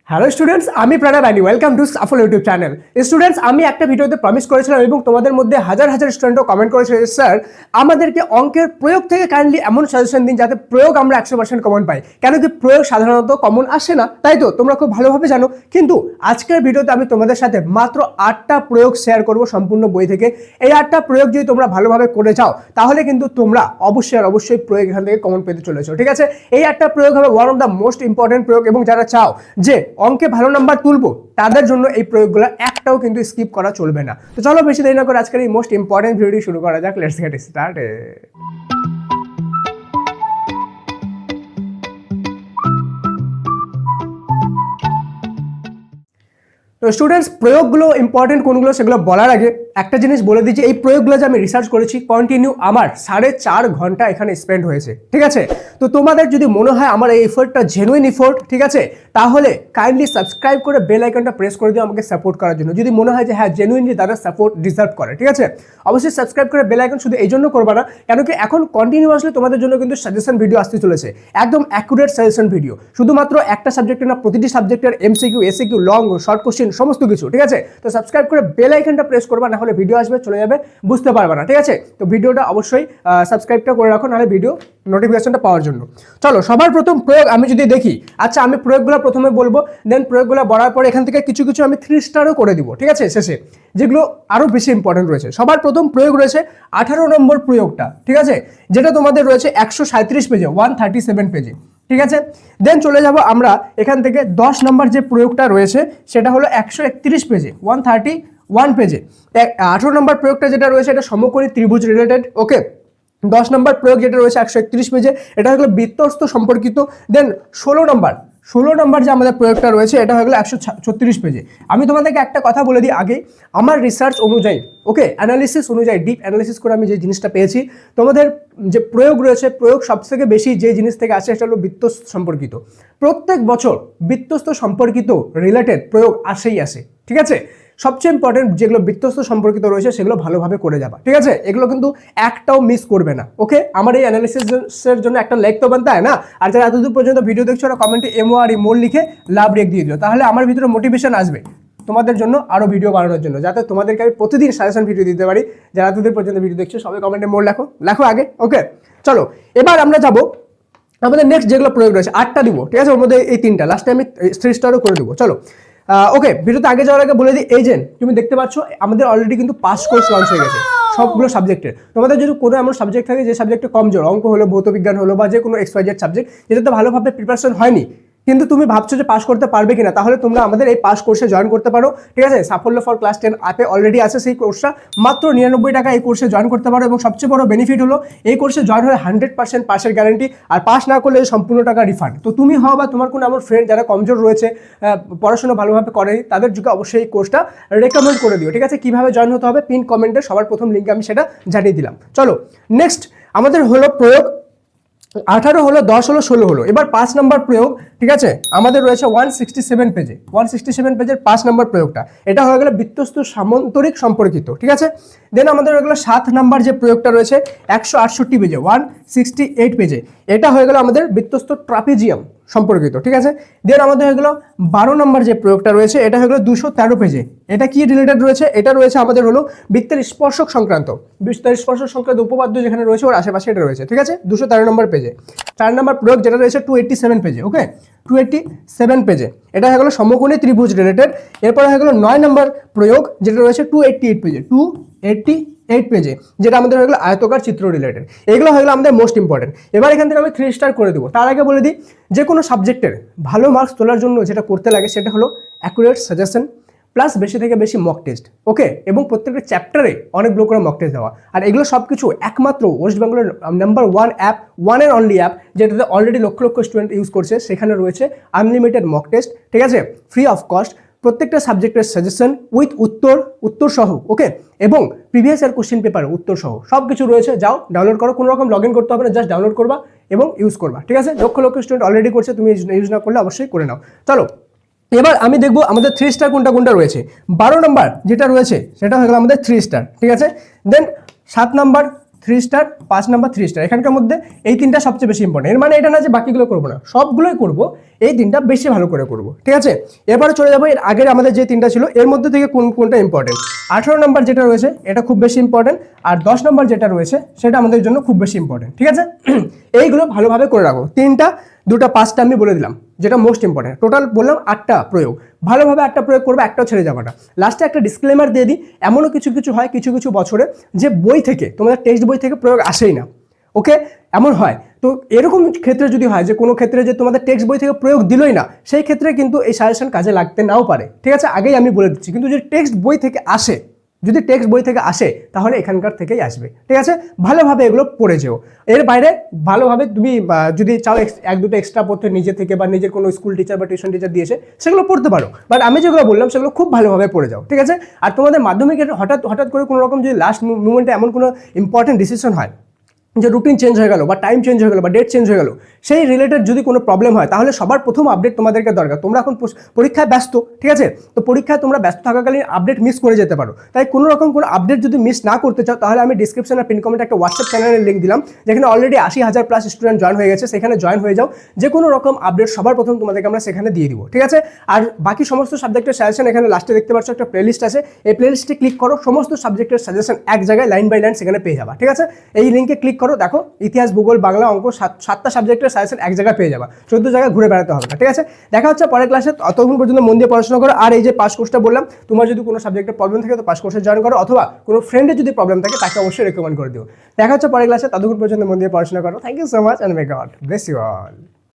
Hello students, আমি Pranab and welcome to Shuffle YouTube channel. Students, আমি একটা ভিডিওতে প্রমিস করেছিলাম এবং তোমাদের মধ্যে হাজার হাজার স্টুডেন্টও কমেন্ট করেছে যে স্যার আমাদেরকে অঙ্কের প্রয়োগ থেকে কাইন্ডলি এমন সাজেশন দিন যাতে প্রয়োগ আমরা 100% কমন পাই। কেন কি প্রয়োগ সাধারণত কমন আসে না, তাই তো তোমরা খুব ভালোভাবে জানো। কিন্তু আজকের ভিডিওতে আমি তোমাদের সাথে মাত্র 8টা প্রয়োগ শেয়ার করব সম্পূর্ণ বই থেকে। এই 8টা প্রয়োগ যদি তোমরা ভালোভাবে করে যাও তাহলে কিন্তু তোমরা অবশ্যই প্রয়োগ এখান থেকে কমন পেতে চলেছো। ঠিক আছে, এই 8টা প্রয়োগ হবে one of the most important প্রয়োগ এবং যারা চাও যে অঙ্কে ভালো নাম্বার তুলবো তাদের জন্য এই প্রয়োগগুলো একটাও কিন্তু স্কিপ করা চলবে না। তো চলো বেশি দেরি না করে আজকের এই মোস্ট ইম্পর্টেন্ট ভিডিওটি শুরু করা যাক। Let's get started. তো স্টুডেন্টস, প্রয়োগগুলো ইম্পর্টেন্ট কোনগুলো সেগুলো বলার আগে একটা জিনিস বলে দিচ্ছি, এই প্রয়োগগুলো যে আমি রিসার্চ করেছি কন্টিনিউ আমার 4.5 ঘন্টা এখানে স্পেন্ড হয়েছে। ঠিক আছে, তো তোমাদের যদি মনে হয় আমার এই এফোর্টটা জেনুইন এফোর্ট, ঠিক আছে, তাহলে কাইন্ডলি সাবস্ক্রাইব করে বেল আইকনটা প্রেস করে দিও আমাকে সাপোর্ট করার জন্য। যদি মনে হয় যে হ্যাঁ জেনুইনলি তারা সাপোর্ট ডিজার্ভ করে, ঠিক আছে, অবশ্যই সাবস্ক্রাইব করে বেল আইকন শুধু এই জন্য করবা না, কেন কি এখন কন্টিনিউয়াসলি তোমাদের জন্য কিন্তু সাজেশন ভিডিও আসতে চলেছে, একদম অ্যাকুরেট সাজেশন ভিডিও, শুধুমাত্র একটা সাবজেক্টের না, প্রতিটি সাবজেক্টের MCQ, SCQ, long, short question সমস্ত কিছু। ঠিক আছে, তো সাবস্ক্রাইব করে বেল আইকনটা প্রেস করবা, না হলে ভিডিও আসবে চলে যাবে, বুঝতে পারবে না। ঠিক আছে, তো ভিডিওটা অবশ্যই সাবস্ক্রাইবটা করে রাখো, নাহলে ভিডিও নোটিফিকেশনটা পাওয়ার জন্য। চলো সবার প্রথম প্রয়োগ আমি যদি দেখি, আচ্ছা আমি প্রয়োগগুলো প্রথমে বলবো, দেন প্রয়োগগুলো বলার পর এখান থেকে কিছু কিছু আমি 3 স্টারও করে দিব। ঠিক আছে, শেষে যেগুলো আরো বেশি ইম্পর্টেন্ট রয়েছে। সবার প্রথম প্রয়োগ রয়েছে 18 নম্বর প্রয়োগটা, ঠিক আছে, যেটা তোমাদের রয়েছে 137 পেজে, 137 পেজে। ঠিক আছে, দেন চলে যাব আমরা এখান থেকে 10 নম্বর যে প্রয়োগটা রয়েছে সেটা হলো 131 পেজে, 131 পেজে। 18 নম্বর প্রয়োগটা যেটা রয়েছে এটা সমকোণী ত্রিভুজ রিলেটেড। ওকে, 10 নম্বর প্রয়োগ যেটা রয়েছে 131 পেজে, এটা হলো বৃত্তস্থ সম্পর্কিত। দেন 16 নম্বর যে আমাদের প্রয়োগটা রয়েছে এটা হয়ে গেলো 136 পেজে। আমি তোমাদেরকে একটা কথা বলে দিই আগে, আমার রিসার্চ অনুযায়ী, ওকে, অ্যানালিসিস অনুযায়ী, ডিপ অ্যানালিসিস করে আমি যে জিনিসটা পেয়েছি, তোমাদের যে প্রয়োগ রয়েছে, প্রয়োগ সবথেকে বেশি যে জিনিস থেকে আসে সেটা হলো বৃত্তস্থ সম্পর্কিত। প্রত্যেক বছর বৃত্তস্থ সম্পর্কিত রিলেটেড প্রয়োগ আসেই আসে। ঠিক আছে, সবচেয়ে ইম্পর্টেন্ট যেগুলো বৃত্তস্থ সম্পর্কিত রয়েছে সেগুলো ভালোভাবে করে যাবা। ঠিক আছে, এগুলো কিন্তু একটাও মিস করবে না। ওকে, আমার এই অ্যানালিসিসের জন্য একটা লাইক তো বানতে হয় না, আর যারা এতদূর পর্যন্ত ভিডিও দেখছো ওরা কমেন্টে MORE মোর লিখে লাভ রেক দিয়ে দিও, তাহলে আমার ভিতরে মোটিভেশন আসবে তোমাদের জন্য আরো ভিডিও বানানোর জন্য, যাতে তোমাদেরকে আমি প্রতিদিন সাজেশন ভিডিও দিতে পারি। যারা এতদূর পর্যন্ত ভিডিও দেখছো সবাই কমেন্টে মোর লেখো আগে। ওকে, চলো এবার আমরা যাবো আমাদের নেক্সট যেগুলো প্রয়োগ রয়েছে, 8টা দিব। ঠিক আছে, ওর মধ্যে এই 3টা লাস্টে আমি 3 স্টারও করে দেবো। চলো ওকে, ভিডিওতে আগে যাওয়ার আগে বলে দিই, এজেন্ট তুমি দেখতে পাচ্ছ আমাদের অলরেডি কিন্তু 5 কোর্স লঞ্চ হয়ে গেছে সবগুলো সাবজেক্টের। তোমাদের যদি কোনো এমন সাবজেক্ট থাকে যে সাবজেক্টে কমজোর, অঙ্ক হলো, ভৌতবিজ্ঞান হলো, বা যে কোনো XYZ সাবজেক্ট যেটাতে ভালোভাবে প্রিপারেশন হয়নি, কিন্তু তুমি ভাবছো যে পাস করতে পারবে কিনা, তাহলে তোমরা আমাদের এই পাস কোর্সে জয়েন করতে পারো। ঠিক আছে, সাফল্য ফর ক্লাস 10 অ্যাপে অলরেডি আছে সেই কোর্সটা, মাত্র 99 টাকা এই কোর্সে জয়েন করতে পারো। এবং সবচেয়ে বড় বেনিফিট হলো এই কোর্সে জয়েন হলে 100% পাসের গ্যারান্টি, আর পাস না করলে সম্পূর্ণ টাকা রিফান্ড। তো তুমি হও বা তোমার কোনো এমন ফ্রেন্ড যারা কমজোর রয়েছে, পড়াশোনা ভালোভাবে করেনি, তাদের যুগে অবশ্যই এই কোর্সটা রেকমেন্ড করে দিও। ঠিক আছে, কিভাবে জয়েন হতে হবে পিন কমেন্টে সবার প্রথম লিঙ্কে আমি সেটা জানিয়ে দিলাম। চলো নেক্সট আমাদের হলো প্রয়োগ 18 হলো, 10 হলো, 16 হলো। এবার 5 নম্বর প্রয়োগ, ঠিক আছে, আমাদের রয়েছে 167 পেজে, 167 পেজের 5 নম্বর প্রয়োগটা, এটা হয়ে গেল বৃত্তস্থ সামান্তরিক সম্পর্কিত। ঠিক আছে, দেন আমাদের হয়ে গেল 7 নম্বর যে প্রয়োগটা রয়েছে 168 পেজে, 168 পেজে, এটা হয়ে গেল আমাদের বৃত্তস্থ ট্রাপিজিয়াম সম্পর্কিত। ঠিক আছে, দেন আমাদের হয়ে গেল 12 নম্বর যে প্রয়োগটা রয়েছে এটা হয়ে গেল 213 পেজে। এটা কি রিলেটেড রয়েছে, এটা রয়েছে আমাদের হলো বৃত্তের স্পর্শক সংক্রান্ত, বৃত্তের স্পর্শক সংক্রান্ত উপপাদ্য যেখানে রয়েছে ওর আশেপাশে এটা রয়েছে। ঠিক আছে, 213 নম্বর পেজে। 4 নম্বর প্রয়োগ যেটা রয়েছে 287 পেজে। ওকে, 287 পেজে, এটা হয়ে গেল সমকোণী ত্রিভুজ রিলেটেড। এরপরে হয়ে গেল 9 নম্বর প্রয়োগ যেটা রয়েছে 288 পেজে, 288 পেজে, যেটা আমাদের হয়ে গেল আয়তকার চিত্র রিলেটেড। এগুলো হয়ে গেল আমাদের মোস্ট ইম্পর্টেন্ট। এবার এখান থেকে আমি 3 স্টার করে দেবো। তার আগে বলে দিই, যে কোনো সাবজেক্টের ভালো মার্কস তোলার জন্য যেটা করতে লাগে সেটা হলো অ্যাকুরেট সাজেশন প্লাস বেশি থেকে বেশি মক টেস্ট। ওকে, এবং প্রত্যেকটা চ্যাপ্টারে অনেকগুলো করে মক টেস্ট দেওয়া। আর এগুলো সব কিছু একমাত্র ওয়েস্ট বেঙ্গলের number 1 app, one and only app, যেটাতে already lakh lakh student use করছে। সেখানে রয়েছে আনলিমিটেড মক টেস্ট, ঠিক আছে, ফ্রি অফ কস্ট, প্রত্যেকটা সাবজেক্টের সাজেশন উইথ উত্তর সহ। ওকে, এবং প্রিভিয়াস ইয়ার কোশ্চেন পেপার উত্তর সহ সব কিছু রয়েছে। যাও ডাউনলোড করো, কোনো রকম লগ ইন করতে হবে না, জাস্ট ডাউনলোড করবা এবং ইউজ করবা। ঠিক আছে, লক্ষ লক্ষ স্টুডেন্ট অলরেডি করছে, তুমি ইউজ না করলে অবশ্যই করে নাও। চলো এবার আমি দেখবো আমাদের 3 স্টার কোনটা রয়েছে। 12 নম্বর যেটা রয়েছে সেটা হয়ে গেল আমাদের 3 স্টার। ঠিক আছে, দেন 7 নম্বর 3 স্টার, 5 নাম্বার 3 স্টার, এখানকার মধ্যে এই তিনটা সবচেয়ে বেশি ইম্পর্টেন্ট। এর মানে এটা না যে বাকিগুলো করবো না, সবগুলোই করব, এই তিনটা বেশি ভালো করে করব, ঠিক আছে। এরপরে চলে যাবো এর আগের আমাদের যে তিনটা ছিল এর মধ্যে থেকে কোনটা ইম্পর্টেন্ট। 18 নাম্বার যেটা রয়েছে এটা খুব বেশি ইম্পর্টেন্ট, আর 10 নাম্বার যেটা রয়েছে সেটা আমাদের জন্য খুব বেশি ইম্পর্টেন্ট, ঠিক আছে। এইগুলো ভালোভাবে করে রাখো। তিনটা, দুটা, পাঁচটা আমি বলে দিলাম যেটা মোস্ট ইম্পর্টেন্ট। টোটাল বললাম 8টা প্রয়োগ, ভালোভাবে 8টা প্রয়োগ করবে, একটাও ছেড়ে যাবে না। লাস্টে একটা ডিসক্লেমার দিয়ে দিই, এমনও কিছু কিছু হয় কিছু কিছু বছরে যে বই থেকে, তোমাদের টেক্সট বই থেকে প্রয়োগ আসেই না, ওকে, এমন হয়। তো এরকম ক্ষেত্রে যদি হয় যে কোনো ক্ষেত্রে যে তোমাদের টেক্সট বই থেকে প্রয়োগ দিলই না, সেই ক্ষেত্রে কিন্তু এই সাজেশন কাজে লাগতে নাও পারে, ঠিক আছে, আগেই আমি বলে দিচ্ছি। কিন্তু যদি টেক্সট বই থেকে আসে, যদি টেক্সট বই থেকে আসে তাহলে এখানকার থেকেই আসবে, ঠিক আছে। ভালোভাবে এগুলো পড়ে যেও। এর বাইরে ভালোভাবে তুমি যদি চাও এক দুটো এক্সট্রা পড়তে নিজে থেকে বা নিজের কোনো স্কুল টিচার বা টিউশন টিচার দিয়েছে সেগুলো পড়তে পারো, বাট আমি যেগুলো বললাম সেগুলো খুব ভালোভাবে পড়ে যাও, ঠিক আছে। আর তোমাদের মাধ্যমিকের হঠাৎ করে কোনো রকম যদি লাস্ট মুমেন্টে এমন কোনো ইম্পর্টেন্ট ডিসিশন হয় যে রুটিন চেঞ্জ হয়ে গেল বা টাইম চেঞ্জ হয়ে গেল বা ডেট চেঞ্জ হয়ে গেল, সেই রিলেটেড যদি কোনো প্রবলেম হয় তাহলে সবার প্রথম আপডেট তোমাদেরকে দরকার। তোমরা এখন পরীক্ষায় ব্যস্ত, ঠিক আছে, তো পরীক্ষায় তোমরা ব্যস্ত থাকাকালীন আপডেট মিস করে যেতে পারো। তাই কোনো রকম কোনো আপডেট যদি মিস না করতে চাও তাহলে আমি ডিসক্রিপশন আর পিন কমেন্টে একটা হোয়াটসঅ্যাপ চ্যানেলের লিঙ্ক দিলাম, যেখানে অলরেডি 80,000 প্লাস স্টুডেন্ট জয়েন হয়ে গেছে, সেখানে জয়েন হয়ে যাও। যে কোনো রকম আপডেট সবার প্রথম তোমাদেরকে আমরা সেখানে দিয়ে দিব, ঠিক আছে। আর বাকি সমস্ত সাবজেক্টের সাজেশন এখানে লাস্টে দেখতে পাচ্ছ একটা প্লেলিস্ট আছে, এই প্লেলিস্টে ক্লিক করো, সমস্ত সাবজেক্টের সাজেশন এক জায়গায় লাইন বাই লাইন সেখানে পেয়ে যাবা, ঠিক আছে। এই লিঙ্কে ক্লিক করো, দেখো ইতিহাস, ভূগোল, বাংলা, অঙ্ক, 7টা সাবজেক্টের সাজেশন এক জায়গায় পেয়ে যাবা, 14 জায়গায় ঘুরে বেড়াতে হবে না, ঠিক আছে। দেখা হচ্ছে পরের ক্লাসে, ততক্ষণ পর্যন্ত মন দিয়ে পড়াশোনা করো। আর এই যে পাস কোর্সটা বললাম, তোমার যদি কোনো সাবজেক্টের প্রবলেম থাকে তো পাস কোর্সে জয়েন করো, অথবা কোনো ফ্রেন্ডের যদি প্রবলেম থাকে তাকে অবশ্যই রেকমেন্ড করে দিও। দেখা হচ্ছে পরের ক্লাসে, ততক্ষণ পর্যন্ত মন দিয়ে পড়াশোনা করো। Thank you so much and may God bless you all.